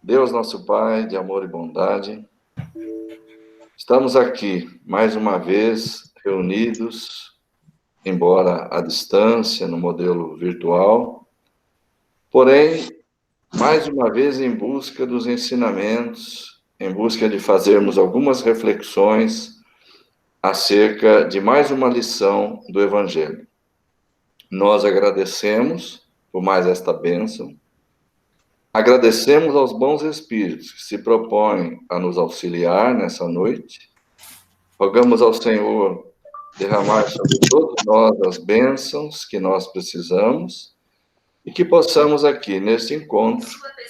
Deus, nosso Pai, de amor e bondade, estamos aqui, mais uma vez, reunidos, embora à distância, no modelo virtual, porém, mais uma vez em busca dos ensinamentos, em busca de fazermos algumas reflexões acerca de mais uma lição do Evangelho. Nós agradecemos por mais esta bênção, agradecemos aos bons espíritos que se propõem a nos auxiliar nessa noite. Rogamos ao Senhor derramar sobre todos nós as bênçãos que nós precisamos e que possamos aqui, neste encontro,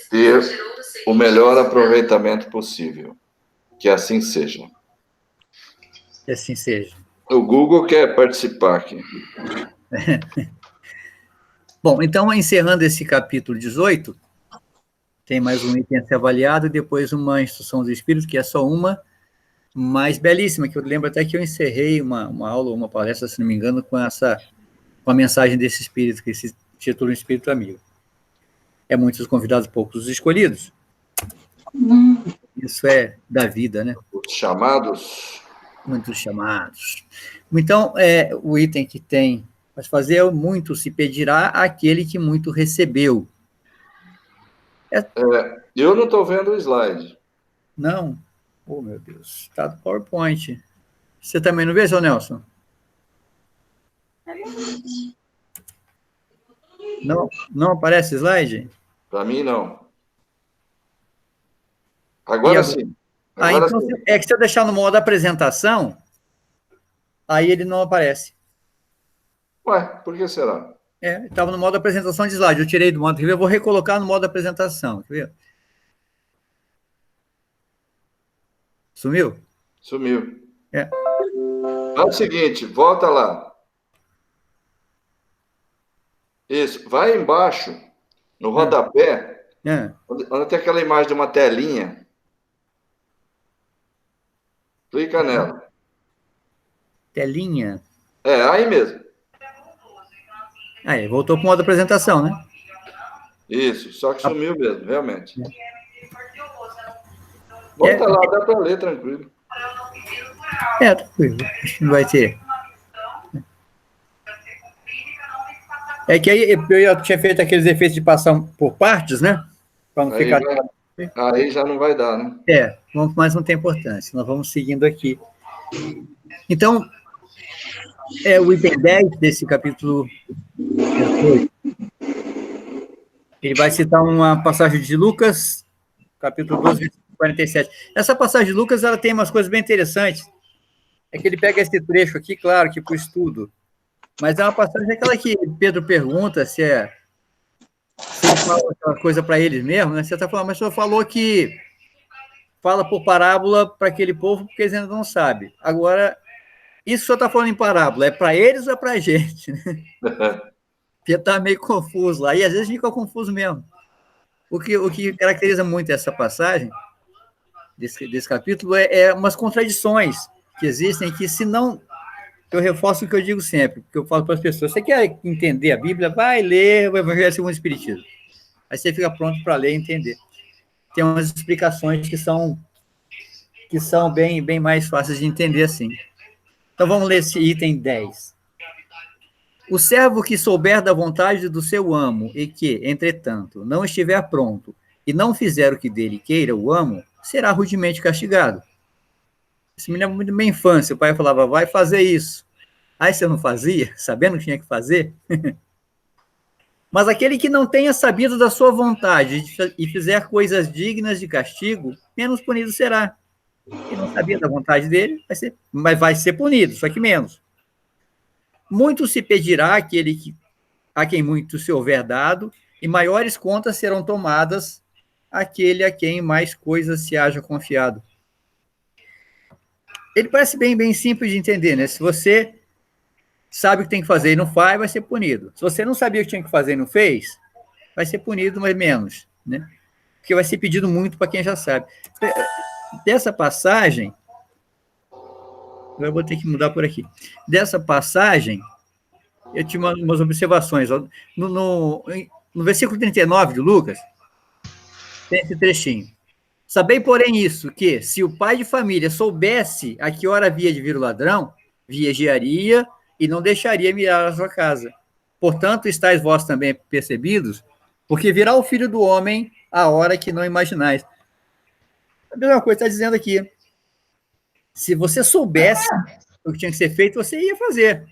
ter o melhor aproveitamento possível. Que assim seja. Que assim seja. O Google quer participar aqui. Bom, então, encerrando esse capítulo 18, tem mais um item a ser avaliado e depois uma instrução do Espírito, que é só uma, mas belíssima, que eu lembro até que eu encerrei uma aula, uma palestra, se não me engano, com a mensagem desse Espírito, que se titula Espírito Amigo. É muitos convidados, poucos os escolhidos. Isso é da vida, né? Os chamados. Muitos chamados. Então, o item que tem para fazer é muito se pedirá àquele que muito recebeu. Eu não estou vendo o slide. Não? Oh, meu Deus. Está do PowerPoint. Você também não vê, seu Nelson? Não aparece slide? Para mim, não. Agora sim. Agora então, sim. É que se eu deixar no modo apresentação, aí ele não aparece. Ué, por que será? Estava no modo apresentação de slide. Eu tirei do modo, eu vou recolocar no modo apresentação. Quer ver? Sumiu? Sumiu. Faz o seguinte, volta lá. Isso, vai embaixo, no rodapé, onde tem aquela imagem de uma telinha. Clica nela. Telinha? Aí mesmo. Aí, voltou para o modo apresentação, né? Isso, só que sumiu mesmo, realmente. Volta lá, dá para ler tranquilo. Tranquilo. Acho que não vai ter. É que aí eu tinha feito aqueles efeitos de passar por partes, né? Para não ficar... Aí já não vai dar, né? Mas não tem importância. Nós vamos seguindo aqui. Então, o item 10 desse capítulo 18. Ele vai citar uma passagem de Lucas, capítulo 12, versículo 47. Essa passagem de Lucas, ela tem umas coisas bem interessantes. É que ele pega esse trecho aqui, claro, que para o estudo, mas é uma passagem aquela que Pedro pergunta se ele fala aquela coisa para eles mesmo, né? Você está falando, mas o senhor falou que fala por parábola para aquele povo porque eles ainda não sabem. Agora, isso o senhor está falando em parábola, é para eles ou é para a gente? Né? Porque está meio confuso lá, e às vezes fica confuso mesmo. O que caracteriza muito essa passagem, desse capítulo, é umas contradições que existem, que se não... Eu reforço o que eu digo sempre, porque eu falo para as pessoas, você quer entender a Bíblia, vai ler o Evangelho segundo o Espiritismo. Aí você fica pronto para ler e entender. Tem umas explicações que são bem mais fáceis de entender assim. Então vamos ler esse item 10. O servo que souber da vontade do seu amo e que, entretanto, não estiver pronto e não fizer o que dele queira o amo, será rudemente castigado. Isso me lembra muito da minha infância. O pai falava, vai fazer isso. Aí você não fazia, sabendo que tinha que fazer. Mas aquele que não tenha sabido da sua vontade e fizer coisas dignas de castigo, menos punido será. Ele não sabia da vontade dele, mas vai ser punido, só que menos. Muito se pedirá a quem muito se houver dado, e maiores contas serão tomadas àquele a quem mais coisas se haja confiado. Ele parece bem simples de entender, né? Se você sabe o que tem que fazer e não faz, vai ser punido. Se você não sabia o que tinha que fazer e não fez, vai ser punido, mas menos, né? Porque vai ser pedido muito para quem já sabe. Dessa passagem, eu vou ter que mudar por aqui. Dessa passagem, eu tinha umas observações. No versículo 39 de Lucas, tem esse trechinho. Sabei, porém, isso, que se o pai de família soubesse a que hora havia de vir o ladrão, vigiaria e não deixaria mirar a sua casa. Portanto, estáis vós também percebidos, porque virá o Filho do Homem a hora que não imaginais. A mesma coisa está dizendo aqui. Se você soubesse o que tinha que ser feito, você ia fazer.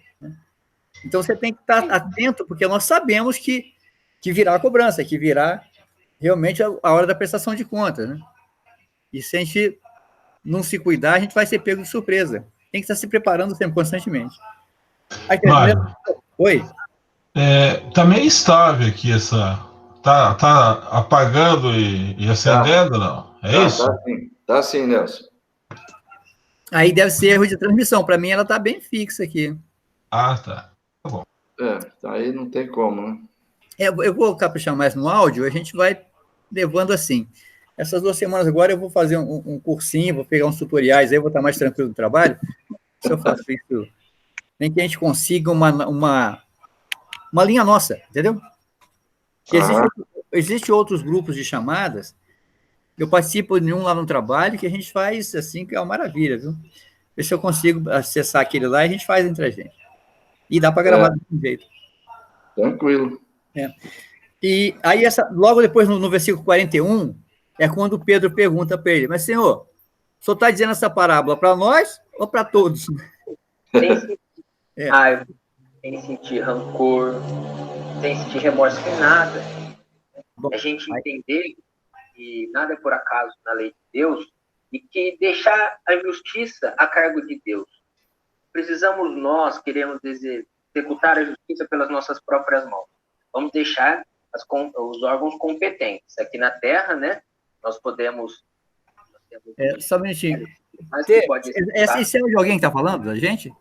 Então, você tem que estar atento, porque nós sabemos que virá a cobrança, que virá realmente a hora da prestação de contas, né? E se a gente não se cuidar, a gente vai ser pego de surpresa. Tem que estar se preparando sempre, constantemente. Aí, Mário, oi? tá meio estável aqui essa... Tá apagando e acendendo, não? É isso? Tá sim, Nelson. Aí deve ser erro de transmissão. Para mim, ela está bem fixa aqui. Ah, tá. Tá bom. Aí não tem como, né? Eu vou caprichar mais no áudio, a gente vai levando assim. Essas 2 semanas agora eu vou fazer um cursinho, vou pegar uns tutoriais, aí vou estar mais tranquilo no trabalho. Se eu faço isso, nem que a gente consiga uma linha nossa, entendeu? Existem outros grupos de chamadas, eu participo de um lá no trabalho, que a gente faz assim, que é uma maravilha, viu? Ver se eu consigo acessar aquele lá e a gente faz entre a gente. E dá para gravar desse jeito. Tranquilo. E aí, logo depois, no versículo 41, é quando Pedro pergunta para ele, mas, Senhor, o senhor está dizendo essa parábola para nós ou para todos? Sem sentir raiva, sem sentir rancor, sem sentir remorso, sem nada. A gente entender que nada é por acaso na lei de Deus e que deixar a justiça a cargo de Deus. Precisamos nós, queremos executar a justiça pelas nossas próprias mãos. Vamos deixar os órgãos competentes. Aqui na Terra, né, nós podemos... Só um minutinho. Esse é de alguém que está falando, da gente?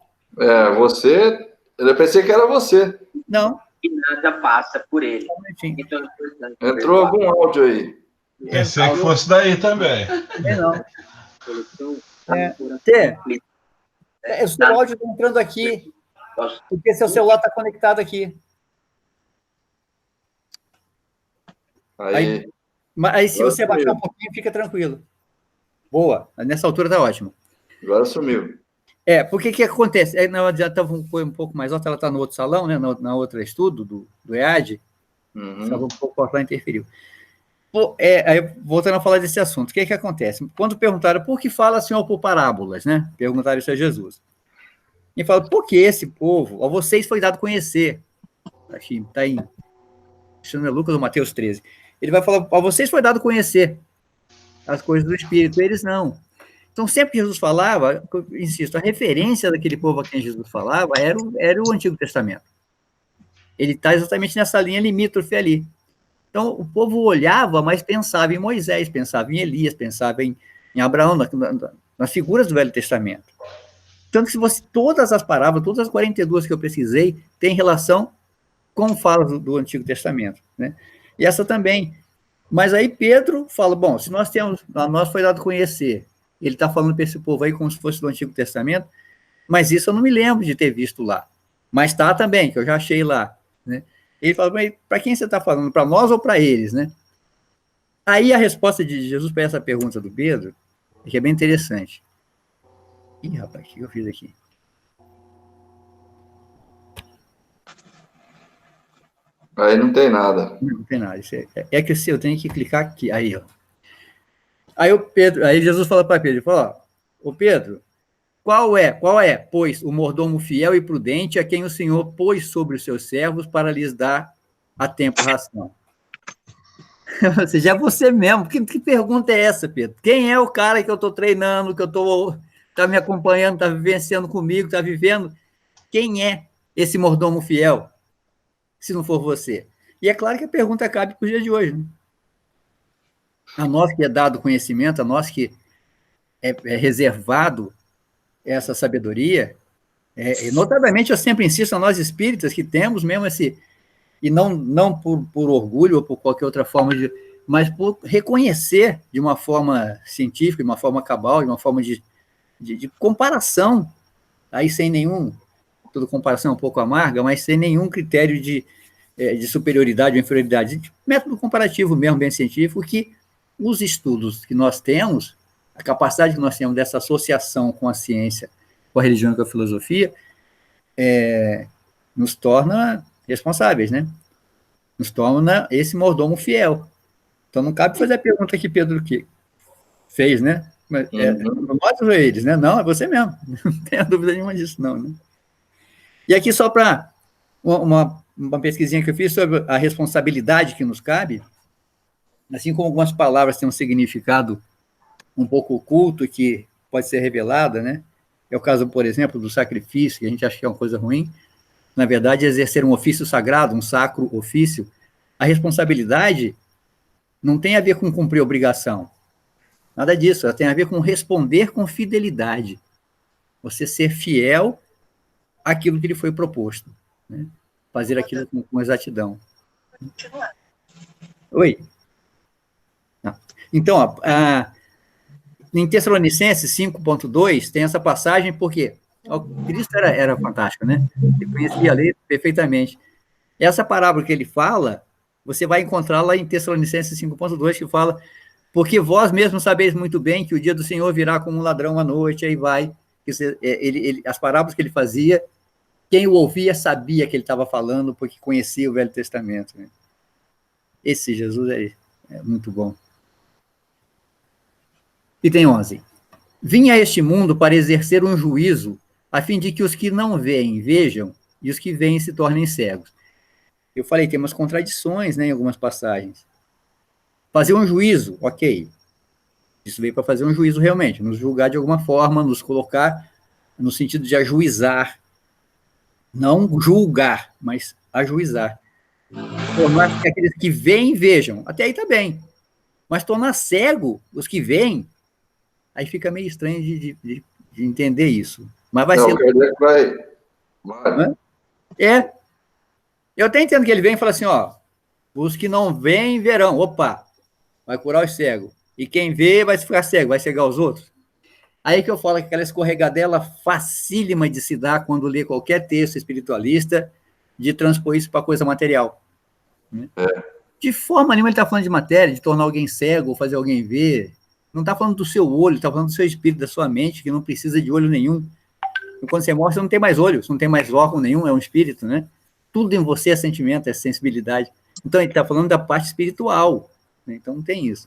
Você... Eu pensei que era você. Não. E nada passa por ele. Então, entrou algum áudio aí. Pensei que fosse daí também. Não. O seu áudio está entrando aqui, porque seu celular está conectado aqui. Aí se você baixar um pouquinho, fica tranquilo. Boa, nessa altura está ótimo. Agora sumiu. Porque que acontece? Já foi um pouco mais alta, ela está no outro salão, né, na outra estudo do EAD, estava um pouco alta, interferiu. Aí, voltando a falar desse assunto, o que acontece? Quando perguntaram por que fala, Senhor, por parábolas, né? Perguntaram isso a Jesus. E fala, porque esse povo, a vocês foi dado conhecer. Está em Lucas ou Mateus 13. Ele vai falar, a vocês foi dado conhecer as coisas do Espírito, eles não. Então, sempre que Jesus falava, insisto, a referência daquele povo a quem Jesus falava era o Antigo Testamento. Ele está exatamente nessa linha limítrofe ali. Então, o povo olhava, mas pensava em Moisés, pensava em Elias, pensava em Abraão, nas figuras do Velho Testamento. Tanto que todas as parábolas, todas as 42 que eu pesquisei, têm relação com falas do Antigo Testamento, né? E essa também. Mas aí Pedro fala, bom, se nós temos, a nós foi dado conhecer, ele está falando para esse povo aí como se fosse do Antigo Testamento, mas isso eu não me lembro de ter visto lá. Mas está também, que eu já achei lá, né? Ele fala, para quem você está falando, para nós ou para eles, né? Aí a resposta de Jesus para essa pergunta do Pedro, que é bem interessante. Ih, rapaz, o que eu fiz aqui? Aí não tem nada. Não tem nada. Isso é que eu tenho que clicar aqui. Aí, ó. Aí Jesus fala para Pedro, fala, ô Pedro, qual é, pois, o mordomo fiel e prudente a quem o Senhor pôs sobre os seus servos para lhes dar a tempo ração? Ou seja, é você mesmo. Que pergunta é essa, Pedro? Quem é o cara que eu estou treinando, que está me acompanhando, está vivenciando comigo, está vivendo? Quem é esse mordomo fiel, se não for você? E é claro que a pergunta cabe para o dia de hoje, né? A nós que é dado conhecimento, a nós que é reservado essa sabedoria, notadamente eu sempre insisto a nós espíritas que temos mesmo e não por orgulho ou por qualquer outra forma, mas por reconhecer de uma forma científica, de uma forma cabal, de uma forma de comparação, aí sem nenhum, toda comparação é um pouco amarga, mas sem nenhum critério de superioridade ou inferioridade, de método comparativo mesmo, bem científico, que os estudos que nós temos, a capacidade que nós temos dessa associação com a ciência, com a religião e com a filosofia, nos torna responsáveis, né? Nos torna esse mordomo fiel. Então, não cabe fazer a pergunta que Pedro fez, né? Mas, nós ou eles, né? Não, é você mesmo. Não tenha dúvida nenhuma disso, não. Né? E aqui, só para uma pesquisinha que eu fiz sobre a responsabilidade que nos cabe, assim como algumas palavras têm um significado um pouco oculto que pode ser revelada, né? É o caso, por exemplo, do sacrifício, que a gente acha que é uma coisa ruim. Na verdade, exercer um ofício sagrado, um sacro ofício, a responsabilidade não tem a ver com cumprir obrigação. Nada disso, ela tem a ver com responder com fidelidade. Você ser fiel àquilo que lhe foi proposto. Né? Fazer aquilo com exatidão. Oi? Então, em Tessalonicenses 5.2, tem essa passagem, porque Cristo era fantástico, né? Ele conhecia a lei perfeitamente. Essa parábola que ele fala, você vai encontrar lá em Tessalonicenses 5.2, que fala, porque vós mesmos sabeis muito bem que o dia do Senhor virá como um ladrão à noite, aí vai. As parábolas que ele fazia, quem o ouvia sabia que ele estava falando, porque conhecia o Velho Testamento. Né? Esse Jesus é muito bom. E tem 11. Vim a este mundo para exercer um juízo, a fim de que os que não veem vejam, e os que veem se tornem cegos. Eu falei, tem umas contradições, né, em algumas passagens. Fazer um juízo, ok. Isso veio para fazer um juízo realmente, nos julgar de alguma forma, nos colocar no sentido de ajuizar. Não julgar, mas ajuizar. Tornar que aqueles que veem, vejam. Até aí está bem. Mas tornar cego os que veem, aí fica meio estranho de entender isso. Mas vai ser... Vai. Eu até entendo que ele vem e fala assim, ó, os que não veem, verão. Opa, vai curar os cegos. E quem vê vai ficar cego, vai cegar os outros. Aí que eu falo que aquela escorregadela facílima de se dar quando lê qualquer texto espiritualista, de transpor isso para coisa material. Né? De forma nenhuma ele está falando de matéria, de tornar alguém cego, ou fazer alguém ver. Não está falando do seu olho, está falando do seu espírito, da sua mente, que não precisa de olho nenhum. E quando você morre, você não tem mais olho, você não tem mais órgão nenhum, é um espírito, né? Tudo em você é sentimento, é sensibilidade. Então, ele está falando da parte espiritual. Né? Então, não tem isso.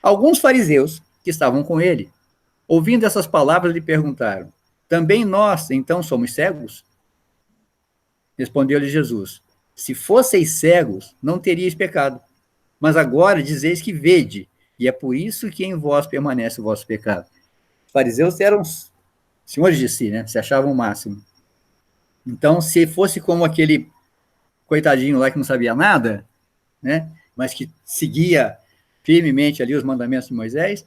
Alguns fariseus que estavam com ele, ouvindo essas palavras, lhe perguntaram, também nós, então, somos cegos? Respondeu-lhe Jesus, se fosseis cegos, não teríeis pecado. Mas agora dizeis que vede, e é por isso que em vós permanece o vosso pecado. Os fariseus eram senhores de si, né? Se achavam o máximo. Então, se fosse como aquele coitadinho lá que não sabia nada, né? Mas que seguia firmemente ali os mandamentos de Moisés,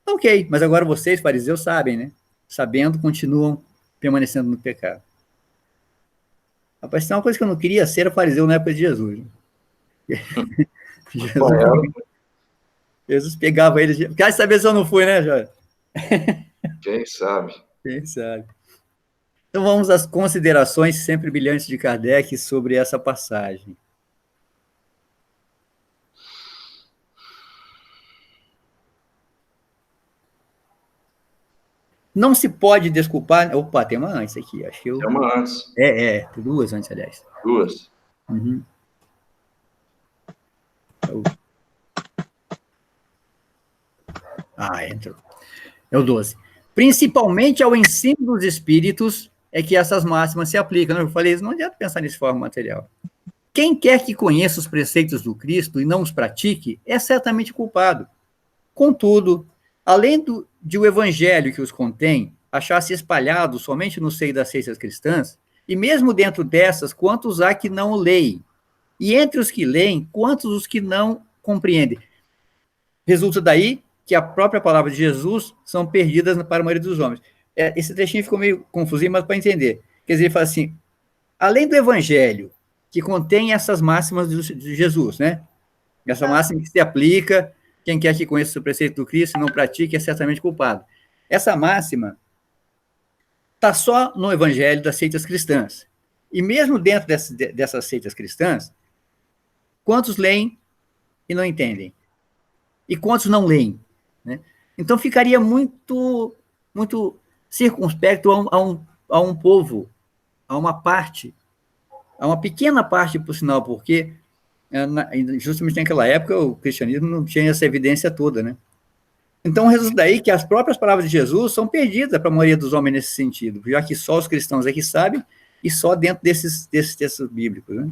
ok, mas agora vocês, fariseus, sabem, né? Sabendo, continuam permanecendo no pecado. Rapaz, isso é uma coisa que eu não queria ser fariseu na época de Jesus. Jesus pegava eles. Quer saber se eu não fui, né, Jorge? Quem sabe? Quem sabe? Então vamos às considerações sempre brilhantes de Kardec sobre essa passagem. Não se pode desculpar... Opa, tem uma antes aqui. Acho que Tem uma antes. Duas antes, aliás. Duas. Uhum. Entrou. É o 12. Principalmente ao ensino dos espíritos é que essas máximas se aplicam. Eu falei, não adianta pensar nisso de forma material. Quem quer que conheça os preceitos do Cristo e não os pratique, é certamente culpado. Contudo, além de o evangelho que os contém achar-se espalhado somente no seio das seitas cristãs, e mesmo dentro dessas, quantos há que não leem? E entre os que leem, quantos os que não compreendem? Resulta daí que a própria palavra de Jesus são perdidas para a maioria dos homens. Esse trechinho ficou meio confusinho, mas para entender. Quer dizer, ele fala assim, além do evangelho, que contém essas máximas de Jesus, né? Essa máxima que se aplica, quem quer que conheça o preceito do Cristo e não pratique é certamente culpado. Essa máxima está só no evangelho das seitas cristãs. E mesmo dentro dessas seitas cristãs, quantos leem e não entendem? E quantos não leem? Né? Então, ficaria muito circunspecto a um povo, a uma parte, a uma pequena parte, por sinal, porque justamente naquela época o cristianismo não tinha essa evidência toda, né? Então, resulta daí que as próprias palavras de Jesus são perdidas para a maioria dos homens nesse sentido, já que só os cristãos é que sabem, e só dentro desses textos bíblicos, né?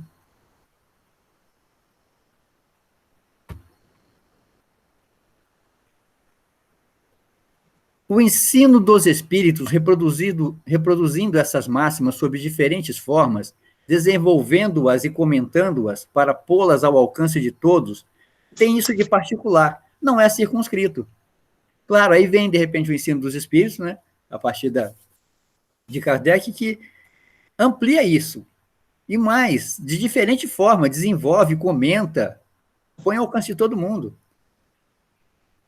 O ensino dos espíritos, reproduzindo essas máximas sob diferentes formas, desenvolvendo-as e comentando-as para pô-las ao alcance de todos, tem isso de particular, não é circunscrito. Claro, aí vem, de repente, o ensino dos espíritos, né, a partir de Kardec, que amplia isso. E mais, de diferente forma, desenvolve, comenta, põe ao alcance de todo mundo.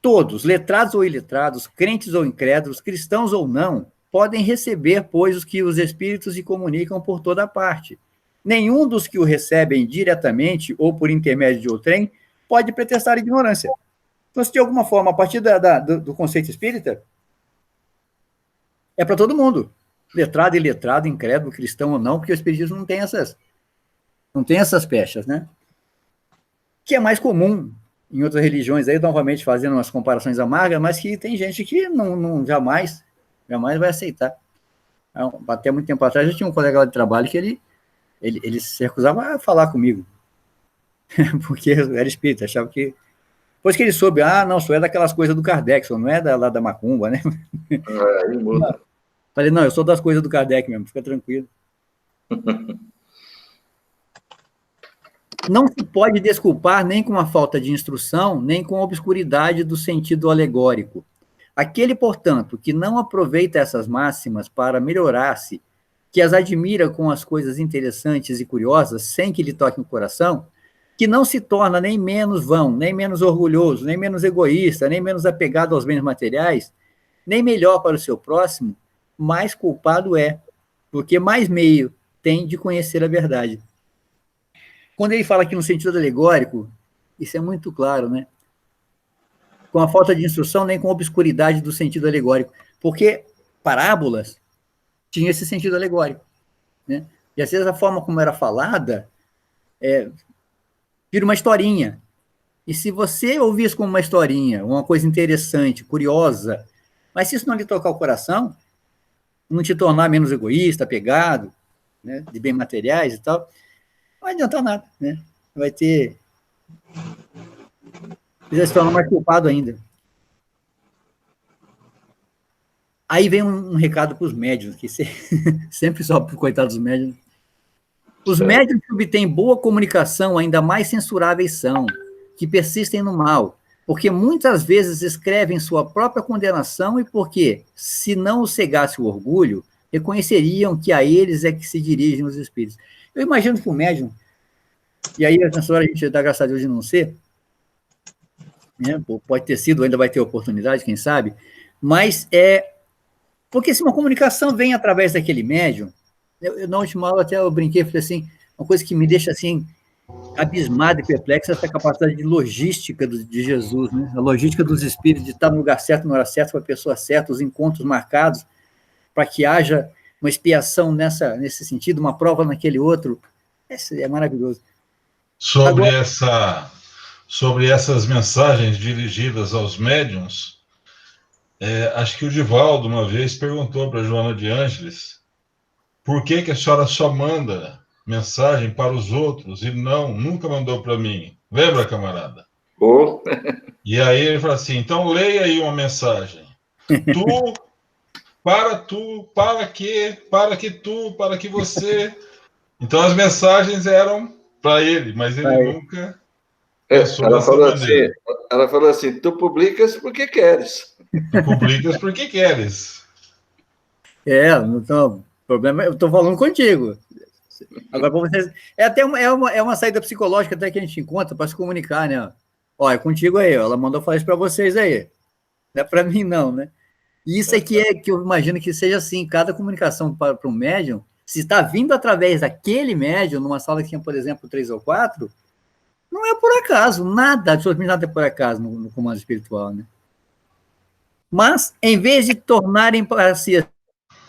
Todos, letrados ou iletrados, crentes ou incrédulos, cristãos ou não, podem receber, pois, os que os espíritos lhe comunicam por toda parte. Nenhum dos que o recebem diretamente ou por intermédio de outrem pode pretextar ignorância. Então, se de alguma forma, a partir do conceito espírita, é para todo mundo. Letrado, iletrado, incrédulo, cristão ou não, porque o espiritismo não tem essas pechas, né? Que é mais comum em outras religiões, aí, novamente, fazendo umas comparações amargas, mas que tem gente que não jamais vai aceitar. Até muito tempo atrás, eu tinha um colega lá de trabalho que ele se recusava a falar comigo, porque era espírita, achava que... Depois que ele soube, não, só é daquelas coisas do Kardec, só não é lá da macumba, né? Aí muda. Falei, não, eu sou das coisas do Kardec mesmo, fica tranquilo. Não se pode desculpar nem com a falta de instrução, nem com a obscuridade do sentido alegórico. Aquele, portanto, que não aproveita essas máximas para melhorar-se, que as admira com as coisas interessantes e curiosas, sem que lhe toque o coração, que não se torna nem menos vão, nem menos orgulhoso, nem menos egoísta, nem menos apegado aos bens materiais, nem melhor para o seu próximo, mais culpado é, porque mais meio tem de conhecer a verdade. Quando ele fala aqui no sentido alegórico, isso é muito claro, né? Com a falta de instrução, nem com a obscuridade do sentido alegórico, porque parábolas tinham esse sentido alegórico, né? E às vezes a forma como era falada vira uma historinha. E se você ouvir isso como uma historinha, uma coisa interessante, curiosa, mas se isso não lhe tocar o coração, não te tornar menos egoísta, apegado, né, de bens materiais e tal, não vai adiantar nada, né? Vai ter... Você vai se tornar mais culpado ainda. Aí vem um recado para os médiuns, que sempre só para o coitado dos médiuns. Os médiuns que obtêm boa comunicação ainda mais censuráveis são, que persistem no mal, porque muitas vezes escrevem sua própria condenação e porque, se não os cegasse o orgulho, reconheceriam que a eles é que se dirigem os espíritos. Eu imagino que o médium, e aí nessa hora a gente dá graças a Deus de não ser, né? Pode ter sido, ainda vai ter oportunidade, quem sabe, mas porque se uma comunicação vem através daquele médium, na última aula até eu brinquei, falei assim, uma coisa que me deixa assim, abismado e perplexo, essa capacidade de logística de Jesus, né? A logística dos espíritos, de estar no lugar certo, na hora certa, com a pessoa certa, os encontros marcados, para que haja uma expiação nesse sentido, uma prova naquele outro. É maravilhoso. Sobre essas mensagens dirigidas aos médiuns, acho que o Divaldo, uma vez, perguntou para Joana de Ângeles por que a senhora só manda mensagem para os outros e nunca mandou para mim. Lembra, camarada? Oh. E aí ele fala assim, então leia aí uma mensagem. Para que você... Então as mensagens eram para ele, mas ele nunca pensou dessa maneira. Ela falou assim, tu publicas porque queres. Tu publicas porque queres. Então, problema, eu estou falando contigo. Agora, para vocês, uma saída psicológica até que a gente encontra para se comunicar, né? Ó, é contigo aí, ela mandou falar isso para vocês aí. Não é para mim, não, né? E isso aqui que eu imagino que seja assim, cada comunicação para um médium, se está vindo através daquele médium, numa sala que tinha, por exemplo, 3 ou 4, Não é por acaso, nada, absolutamente nada é por acaso no comando espiritual, né? Mas, em vez de tornarem para si,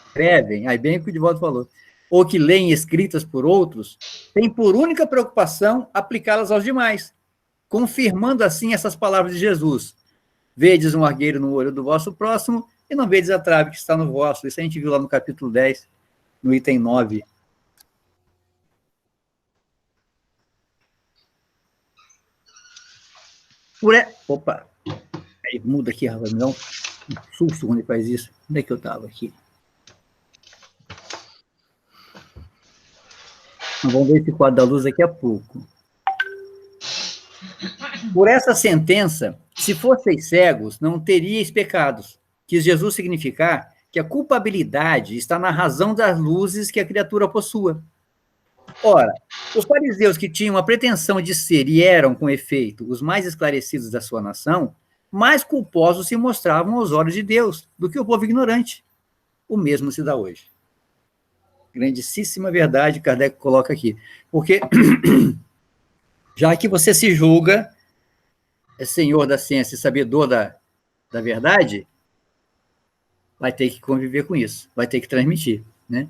escrevem, aí bem o que o Divaldo falou, ou que leem escritas por outros, tem por única preocupação aplicá-las aos demais, confirmando assim essas palavras de Jesus. Vedes um argueiro no olho do vosso próximo e não vedes a trave que está no vosso. Isso a gente viu lá no capítulo 10, no item 9. Opa! Aí, muda aqui, rapaz, me dá um susto quando ele faz isso. Onde é que eu estava aqui? Vamos ver esse quadro da luz daqui a pouco. Por essa sentença, se fosseis cegos, não teríeis pecados. Quis Jesus significar que a culpabilidade está na razão das luzes que a criatura possua. Ora, os fariseus que tinham a pretensão de ser e eram, com efeito, os mais esclarecidos da sua nação, mais culposos se mostravam aos olhos de Deus do que o povo ignorante. O mesmo se dá hoje. Grandíssima verdade, Kardec coloca aqui. Porque, já que você se julga senhor da ciência e sabedor da verdade, vai ter que conviver com isso, vai ter que transmitir, né?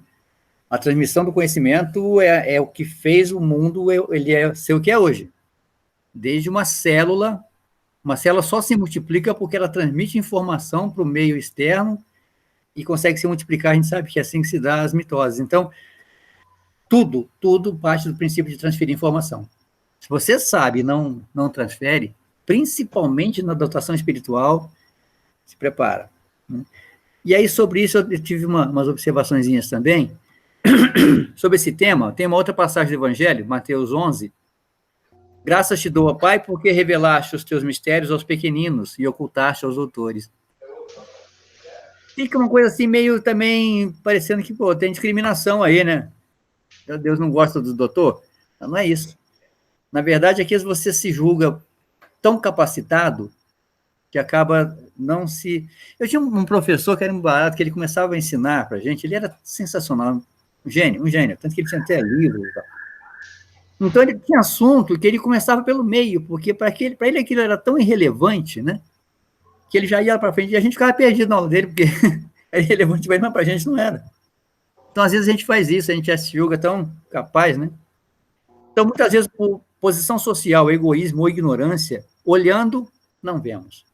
A transmissão do conhecimento é o que fez o mundo ele ser o que é hoje. Desde uma célula só se multiplica porque ela transmite informação para o meio externo e consegue se multiplicar, a gente sabe que é assim que se dá as mitoses. Então, tudo parte do princípio de transferir informação. Se você sabe e não transfere, principalmente na dotação espiritual, se prepara. Né? E aí, sobre isso, eu tive umas observaçõezinhas também. Sobre esse tema, tem uma outra passagem do Evangelho, Mateus 11. Graças te dou, ó Pai, porque revelaste os teus mistérios aos pequeninos e ocultaste aos doutores. Fica uma coisa assim, meio também parecendo que, tem discriminação aí, né? Deus não gosta do doutor? Não é isso. Na verdade, aqui você se julga tão capacitado que acaba não se... Eu tinha um professor que era um barato, que ele começava a ensinar para a gente, ele era sensacional, um gênio, tanto que ele tinha até livro e tal. Então, ele tinha assunto que ele começava pelo meio, porque para ele aquilo era tão irrelevante, né? Que ele já ia para frente e a gente ficava perdido na aula dele, porque era irrelevante, mas para a gente não era. Então, às vezes, a gente faz isso, a gente já se julga tão capaz, né? Então, muitas vezes, por posição social, egoísmo ou ignorância, olhando, não vemos.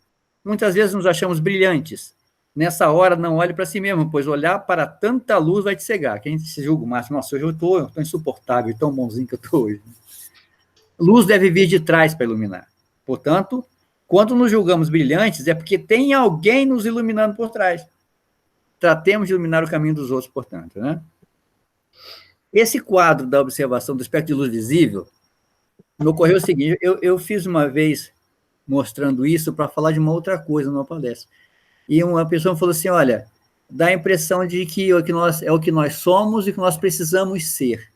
Muitas vezes nos achamos brilhantes. Nessa hora, não olhe para si mesmo, pois olhar para tanta luz vai te cegar. Quem se julga o máximo? Nossa, hoje eu estou insuportável, tão bonzinho que eu estou hoje. Luz deve vir de trás para iluminar. Portanto, quando nos julgamos brilhantes, é porque tem alguém nos iluminando por trás. Tratemos de iluminar o caminho dos outros, portanto, né? Esse quadro da observação do espectro de luz visível, me ocorreu o seguinte, eu fiz uma vez mostrando isso para falar de uma outra coisa numa palestra. E uma pessoa falou assim, olha, dá a impressão de que é o que nós somos e o que nós precisamos ser.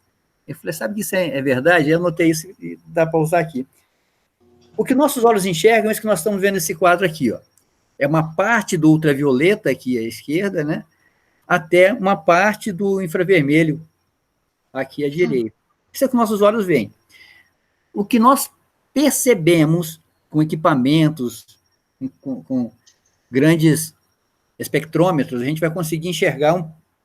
Eu falei, sabe que isso é verdade? Eu anotei isso e dá para usar aqui. O que nossos olhos enxergam é isso que nós estamos vendo nesse quadro aqui, ó. É uma parte do ultravioleta aqui à esquerda, né? Até uma parte do infravermelho aqui à direita. Isso é o que nossos olhos veem. O que nós percebemos com equipamentos, com grandes espectrômetros, a gente vai conseguir enxergar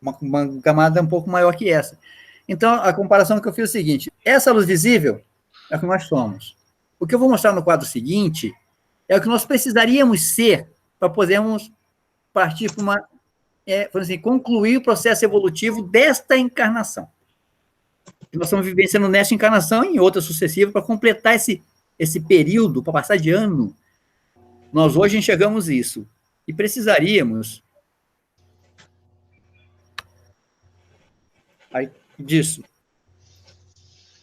uma camada um pouco maior que essa. Então, a comparação que eu fiz é o seguinte, essa luz visível é o que nós somos. O que eu vou mostrar no quadro seguinte é o que nós precisaríamos ser para podermos partir para uma... concluir o processo evolutivo desta encarnação. Nós estamos vivenciando nesta encarnação e em outras sucessivas para completar esse período, para passar de ano. Nós hoje enxergamos isso. E precisaríamos disso.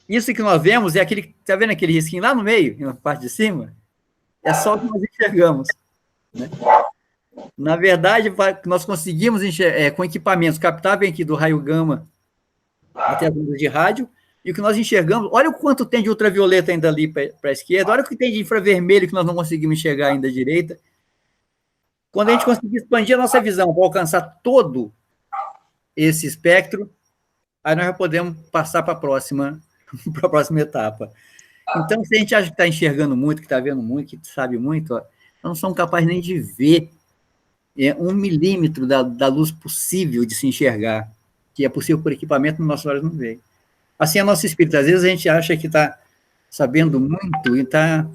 Isso que nós vemos é aquele... Está vendo aquele risquinho lá no meio, na parte de cima? É só o que nós enxergamos. Né? Na verdade, nós conseguimos enxergar, com equipamentos captáveis aqui do raio gama até as ondas de rádio, e o que nós enxergamos, olha o quanto tem de ultravioleta ainda ali para a esquerda, olha o que tem de infravermelho que nós não conseguimos enxergar ainda à direita. Quando a gente conseguir expandir a nossa visão para alcançar todo esse espectro, aí nós já podemos passar para a próxima etapa. Então, se a gente acha que está enxergando muito, que está vendo muito, que sabe muito, ó, não somos capazes nem de ver 1 milímetro da luz possível de se enxergar, que é possível por equipamento, nossos olhos não veem. Assim é nosso espírito. Às vezes a gente acha que está sabendo muito e está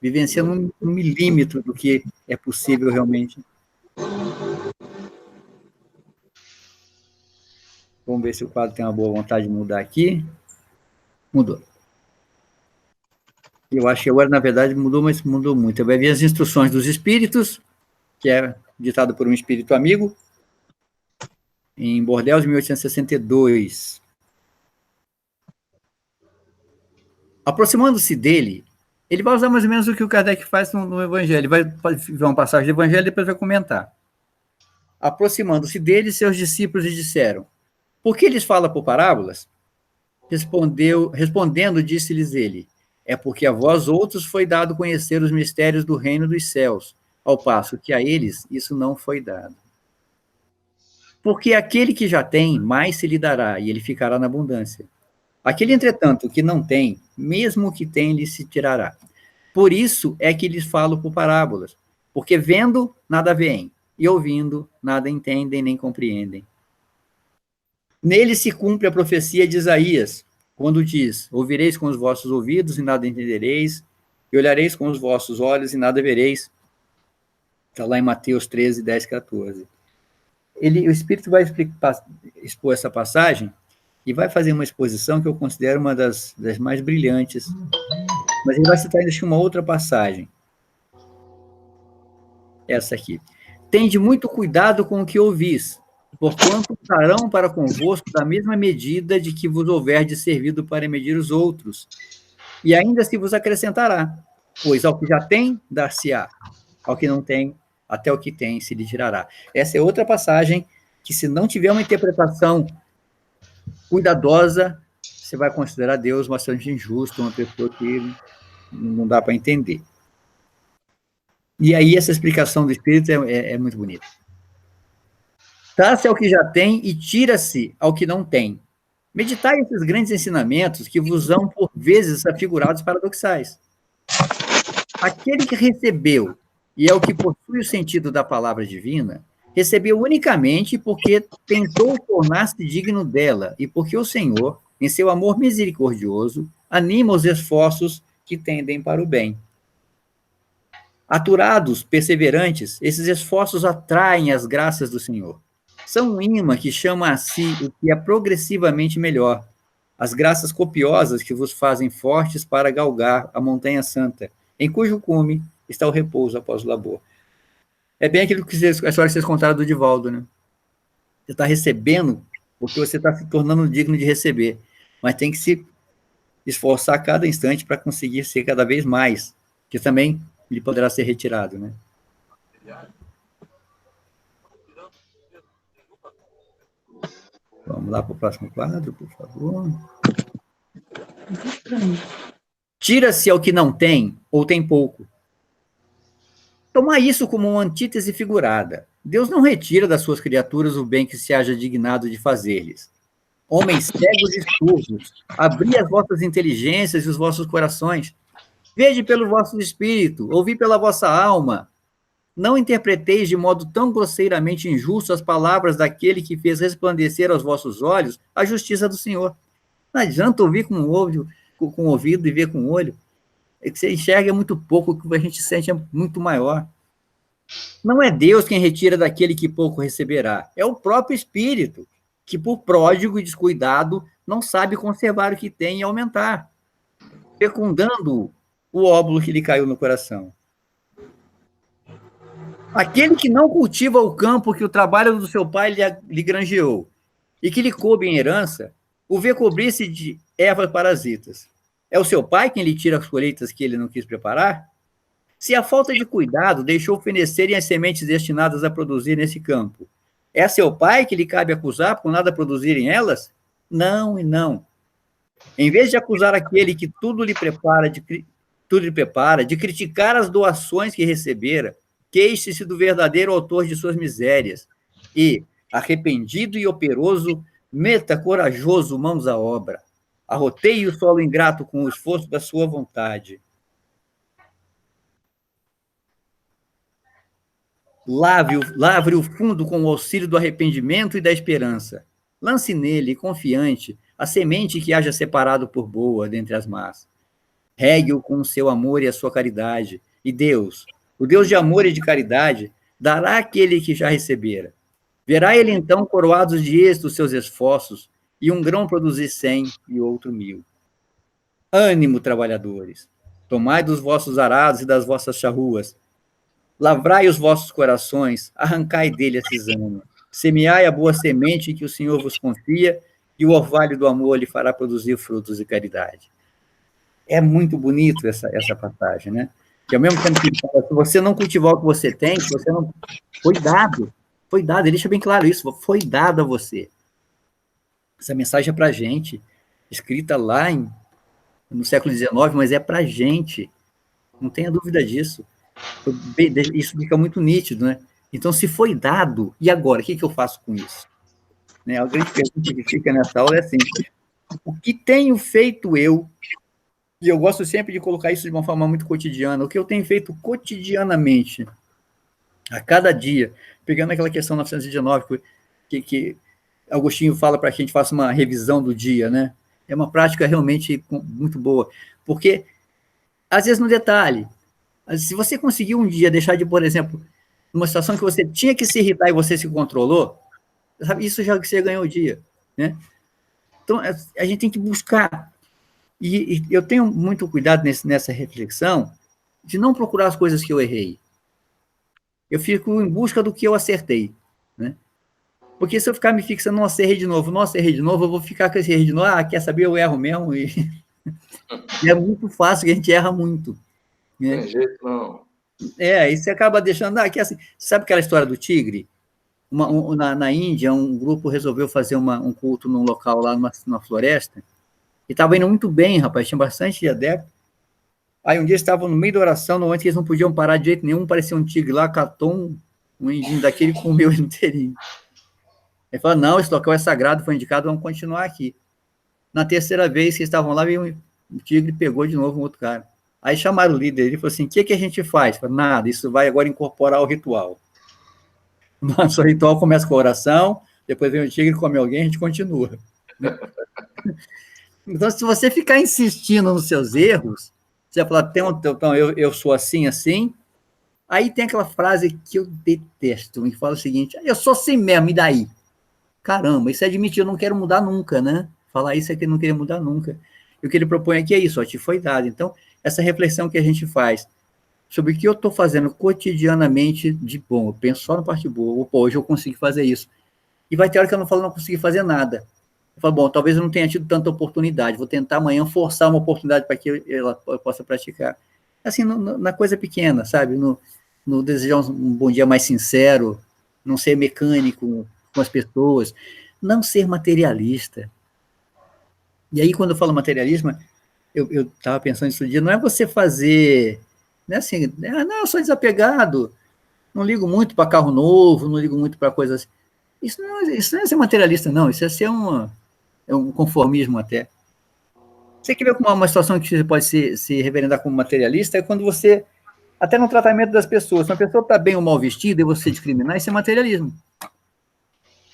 vivenciando 1 milímetro do que é possível realmente. Vamos ver se o quadro tem uma boa vontade de mudar aqui. Mudou. Eu acho que agora, na verdade, mudou, mas mudou muito. Vai ver as instruções dos espíritos, que é ditado por um espírito amigo, em Bordeaux, 1862. Aproximando-se dele, ele vai usar mais ou menos o que o Kardec faz no Evangelho. Ele vai ver uma passagem do Evangelho e depois vai comentar. Aproximando-se dele, seus discípulos lhe disseram: por que lhes fala por parábolas? Respondendo, disse-lhes ele: é porque a vós outros foi dado conhecer os mistérios do reino dos céus, ao passo que a eles isso não foi dado. Porque aquele que já tem, mais se lhe dará, e ele ficará na abundância. Aquele, entretanto, que não tem, mesmo o que tem, lhe se tirará. Por isso é que lhes falo por parábolas, porque vendo, nada veem, e ouvindo, nada entendem nem compreendem. Nele se cumpre a profecia de Isaías, quando diz: ouvireis com os vossos ouvidos e nada entendereis, e olhareis com os vossos olhos e nada vereis. Está lá em Mateus 13, 10, 14. O Espírito vai expor essa passagem e vai fazer uma exposição que eu considero uma das mais brilhantes. Mas ele vai citar ainda uma outra passagem. Essa aqui. Tende muito cuidado com o que ouvis, porquanto usarão para convosco da mesma medida de que vos houverdes servido para medir os outros, e ainda se vos acrescentará, pois ao que já tem, dar-se-á, ao que não tem, até o que tem se lhe tirará. Essa é outra passagem que, se não tiver uma interpretação cuidadosa, você vai considerar Deus bastante injusto, uma pessoa que não dá para entender. E aí essa explicação do Espírito é muito bonita. Dá-se ao que já tem e tira-se ao que não tem. Meditai esses grandes ensinamentos que vos são, por vezes, afigurados paradoxais. Aquele que recebeu, e é o que possui o sentido da palavra divina, recebeu unicamente porque tentou tornar-se digno dela, e porque o Senhor, em seu amor misericordioso, anima os esforços que tendem para o bem. Aturados, perseverantes, esses esforços atraem as graças do Senhor. São um imã que chama a si o que é progressivamente melhor, as graças copiosas que vos fazem fortes para galgar a montanha santa, em cujo cume está o repouso após o labor. É bem aquilo que a história que vocês contaram do Divaldo, né? Você está recebendo porque você está se tornando digno de receber, mas tem que se esforçar a cada instante para conseguir ser cada vez mais, que também ele poderá ser retirado, né? Vamos lá para o próximo quadro, por favor. Tira-se ao que não tem, ou tem pouco. Tomar isso como uma antítese figurada. Deus não retira das suas criaturas o bem que se haja dignado de fazer-lhes. Homens cegos e surdos, abri as vossas inteligências e os vossos corações. Vede pelo vosso espírito, ouvi pela vossa alma. Não interpreteis de modo tão grosseiramente injusto as palavras daquele que fez resplandecer aos vossos olhos a justiça do Senhor. Não adianta ouvir com o ouvido e ver com o olho. É que você enxerga muito pouco, o que a gente sente é muito maior. Não é Deus quem retira daquele que pouco receberá, é o próprio Espírito, que por pródigo e descuidado não sabe conservar o que tem e aumentar, fecundando o óvulo que lhe caiu no coração. Aquele que não cultiva o campo que o trabalho do seu pai lhe granjeou, e que lhe coube em herança, o vê cobrir-se de ervas parasitas. É o seu pai quem lhe tira as colheitas que ele não quis preparar? Se a falta de cuidado deixou fenecerem as sementes destinadas a produzir nesse campo, é seu pai que lhe cabe acusar por nada produzirem elas? Não e não. Em vez de acusar aquele que tudo lhe prepara, de criticar as doações que recebera, queixe-se do verdadeiro autor de suas misérias e, arrependido e operoso, meta corajoso mãos à obra. Arroteie o solo ingrato com o esforço da sua vontade. Lavre o fundo com o auxílio do arrependimento e da esperança. Lance nele, confiante, a semente que haja separado por boa dentre as más. Regue-o com o seu amor e a sua caridade. E Deus, o Deus de amor e de caridade, dará àquele que já recebera. Verá ele, então, coroados de êxito os seus esforços, e um grão produzir 100 e outro 1000. Ânimo, trabalhadores! Tomai dos vossos arados e das vossas charruas. Lavrai os vossos corações, arrancai dele a cisânia. Semeai a boa semente que o Senhor vos confia, e o orvalho do amor lhe fará produzir frutos de caridade. É muito bonito essa passagem, né? Que ao mesmo tempo que se você não cultivar o que você tem, se você não... Foi dado, ele deixa bem claro isso, foi dado a você. Essa mensagem é para a gente, escrita lá no século XIX, mas é para a gente, não tenha dúvida disso. Isso fica muito nítido, né? Então, se foi dado, e agora? O que eu faço com isso? Né? A grande pergunta que fica nessa aula é assim, o que tenho feito eu? E eu gosto sempre de colocar isso de uma forma muito cotidiana, o que eu tenho feito cotidianamente, a cada dia, pegando aquela questão 919, que Agostinho fala para que a gente faça uma revisão do dia, né? É uma prática realmente muito boa, porque, às vezes, no detalhe, se você conseguiu um dia deixar de, por exemplo, numa situação que você tinha que se irritar e você se controlou, sabe, isso já você ganhou o dia, né? Então, a gente tem que buscar, e eu tenho muito cuidado nessa reflexão, de não procurar as coisas que eu errei. Eu fico em busca do que eu acertei, né? Porque se eu ficar me fixando, nossa, errei de novo, eu vou ficar com esse erro de novo, quer saber, eu erro mesmo, e é muito fácil, que a gente erra muito. Né? Não tem jeito, não. Aí você acaba deixando, que assim, sabe aquela história do tigre? Na Índia, um grupo resolveu fazer um culto num local lá, numa floresta, e estava indo muito bem, rapaz, tinha bastante adeptos. Aí um dia eles estavam no meio da oração, no momento que eles não podiam parar de jeito nenhum, parecia um tigre lá, catou um indinho daquele e comeu ele inteirinho. Ele falou, não, esse local é sagrado, foi indicado, vamos continuar aqui. Na terceira vez que eles estavam lá, veio um tigre e pegou de novo um outro cara. Aí chamaram o líder, ele falou assim, o que a gente faz? Falei, nada, isso vai agora incorporar o ritual. Nosso ritual começa com a oração, depois vem o tigre, come alguém, a gente continua. Então, se você ficar insistindo nos seus erros, você vai falar, então, eu sou assim, assim, aí tem aquela frase que eu detesto, que fala o seguinte, eu sou assim mesmo, e daí? Caramba, isso é admitir, eu não quero mudar nunca, né? Falar isso é que eu não queria mudar nunca. E o que ele propõe aqui é isso, te foi dado. Então, essa reflexão que a gente faz sobre o que eu estou fazendo cotidianamente de bom, eu penso só na parte boa, hoje eu consegui fazer isso. E vai ter hora que eu não consegui fazer nada. Eu falo, bom, talvez eu não tenha tido tanta oportunidade, vou tentar amanhã forçar uma oportunidade para que eu possa praticar. Assim, na coisa pequena, sabe? No desejar um bom dia mais sincero, não ser mecânico com as pessoas, não ser materialista. E aí, quando eu falo materialismo, eu estava pensando isso dia, não é você fazer, não é assim, não, eu sou desapegado, não ligo muito para carro novo, não ligo muito para coisas. Isso não é ser materialista, não, isso é ser um conformismo até. Você quer ver como uma situação que você pode se reverendar como materialista é quando você, até no tratamento das pessoas, se uma pessoa está bem ou mal vestida e você discriminar, isso é materialismo.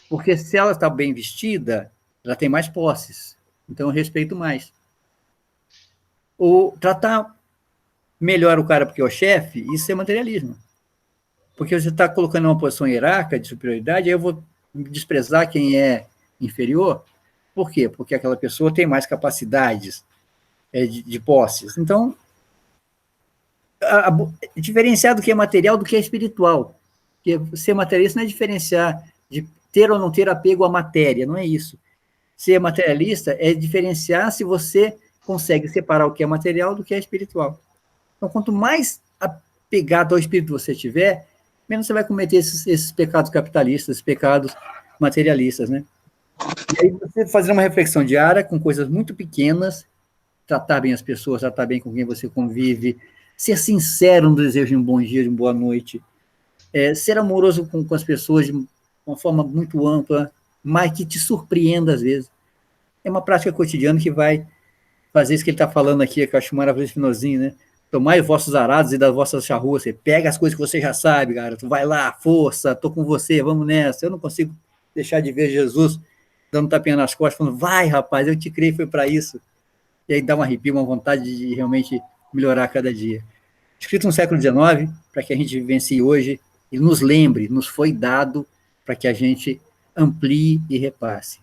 Porque se ela está bem vestida, ela tem mais posses, então eu respeito mais. Ou tratar melhor o cara porque é o chefe, isso é materialismo. Porque você está colocando em uma posição hierárquica de superioridade, aí eu vou desprezar quem é inferior. Por quê? Porque aquela pessoa tem mais capacidades de posses. Então, diferenciar do que é material do que é espiritual. Porque ser materialista não é diferenciar de ter ou não ter apego à matéria, não é isso. Ser materialista é diferenciar se você consegue separar o que é material do que é espiritual. Então, quanto mais apegado ao espírito você tiver, menos você vai cometer esses pecados capitalistas, esses pecados materialistas, né? E aí você fazer uma reflexão diária com coisas muito pequenas, tratar bem as pessoas, tratar bem com quem você convive, ser sincero no desejo de um bom dia, de uma boa noite, ser amoroso com as pessoas de uma forma muito ampla, mas que te surpreenda às vezes. é uma prática cotidiana que vai fazer isso que ele está falando aqui, que eu acho maravilhoso, finalzinho, né? Tomai os vossos arados e das vossas charruas. Você pega as coisas que você já sabe, cara. Tu vai lá, força, tô com você, vamos nessa. Eu não consigo deixar de ver Jesus dando tapinha nas costas, falando, vai, rapaz, eu te criei, foi para isso. E aí dá um arrepio, uma vontade de realmente melhorar a cada dia. Escrito no século XIX, para que a gente vivencie hoje, e nos lembre, nos foi dado para que a gente amplie e repasse.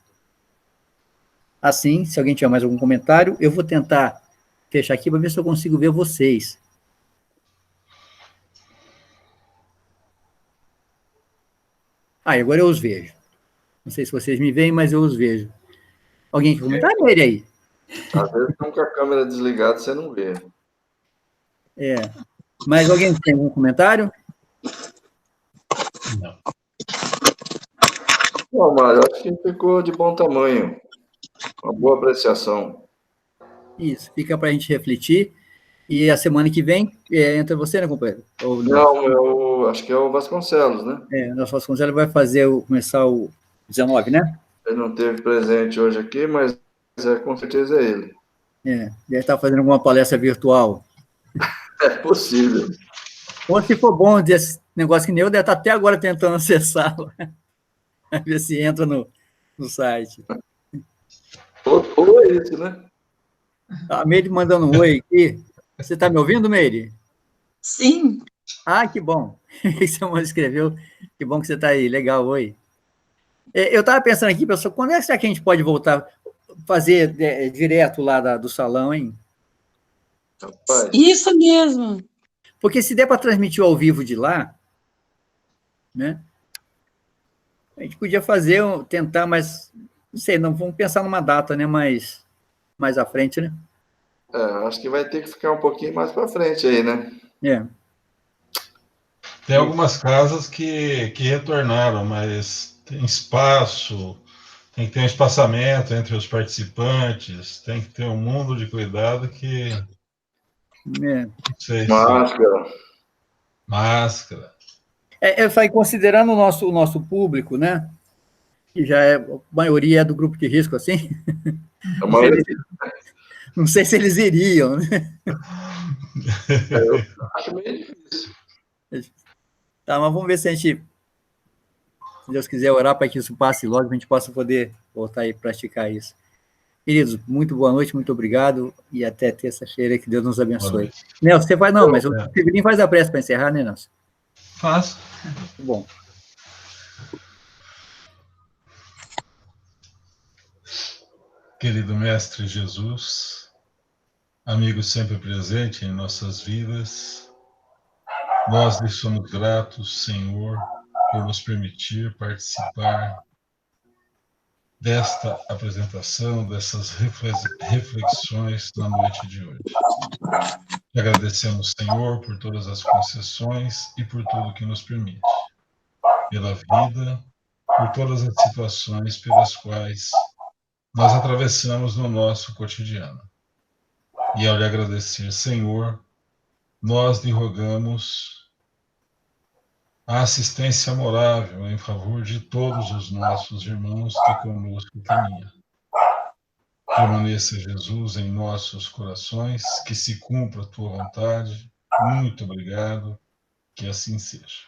Assim, se alguém tiver mais algum comentário, eu vou tentar fechar aqui para ver se eu consigo ver vocês. Agora eu os vejo. Não sei se vocês me veem, mas eu os vejo. Alguém quer comentar? Ele aí. Às vezes, com a câmera desligada, você não vê. Mas alguém tem algum comentário? Não. Bom, Mário, acho que ficou de bom tamanho. Uma boa apreciação. Isso, fica para a gente refletir. E a semana que vem, entra você, né, companheiro? Ou não, eu acho que é o Vasconcelos, né? Nosso Vasconcelos vai começar o 19, né? Ele não teve presente hoje aqui, mas com certeza é ele. Deve estar fazendo alguma palestra virtual. É possível. Ou se for bom desse negócio que nem eu, deve estar até agora tentando acessá-lo. Ver se entra no site. Ou é isso, né? A Meire mandando um oi aqui. Você está me ouvindo, Meire? Sim. Que bom. Você escreveu. Que bom que você está aí. Legal, oi. Eu estava pensando aqui, pessoal, quando é que a gente pode voltar a fazer direto lá do salão, hein? Rapaz. Isso mesmo. Porque se der para transmitir ao vivo de lá, né? A gente podia tentar, mas não sei, não vamos pensar numa data, né? Mais à frente, né? Acho que vai ter que ficar um pouquinho mais para frente aí, né? Tem algumas casas que retornaram, mas tem espaço, tem que ter um espaçamento entre os participantes, tem que ter um mundo de cuidado que... Não sei Máscara. Máscara. Eu falei, considerando o nosso público, né? Que já a maioria é do grupo de risco, assim. Não sei se eles iriam, né? Eu acho meio difícil. Tá, mas vamos ver se a gente, se Deus quiser, orar para que isso passe logo, para a gente possa poder voltar e praticar isso. Queridos, muito boa noite, muito obrigado, e até terça-feira, que Deus nos abençoe. Nelson, você vai não, mas o Severino faz a prece para encerrar, né, Nelson? Faço. Muito bom. Querido Mestre Jesus, amigo sempre presente em nossas vidas, nós lhe somos gratos, Senhor, por nos permitir participar desta apresentação, dessas reflexões na noite de hoje. Agradecemos, Senhor, por todas as concessões e por tudo que nos permite, pela vida, por todas as situações pelas quais nós atravessamos no nosso cotidiano. E ao lhe agradecer, Senhor, nós lhe rogamos a assistência amorável em favor de todos os nossos irmãos que conosco caminham. Permaneça, Jesus, em nossos corações, que se cumpra a tua vontade. Muito obrigado, que assim seja.